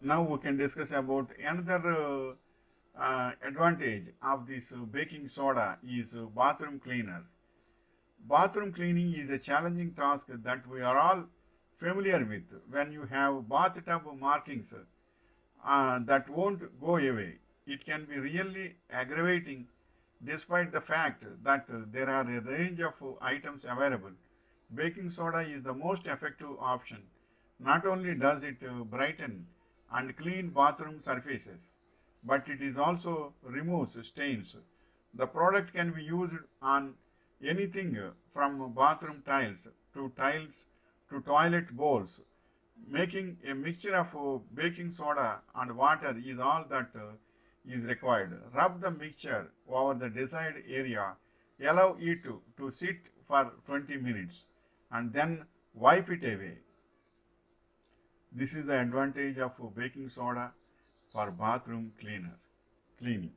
Now we can discuss about another advantage of this baking soda is bathroom cleaner. Bathroom cleaning is a challenging task that we are all familiar with. When you have bathtub markings that won't go away, it can be really aggravating despite the fact that there are a range of items available. Baking soda is the most effective option. Not only does it brighten and clean bathroom surfaces, but it is also removes stains. The product can be used on anything from bathroom tiles to toilet bowls. Making a mixture of baking soda and water is all that is required. Rub the mixture over the desired area, allow it to sit for 20 minutes, and then wipe it away. This is the advantage of baking soda for bathroom cleaning.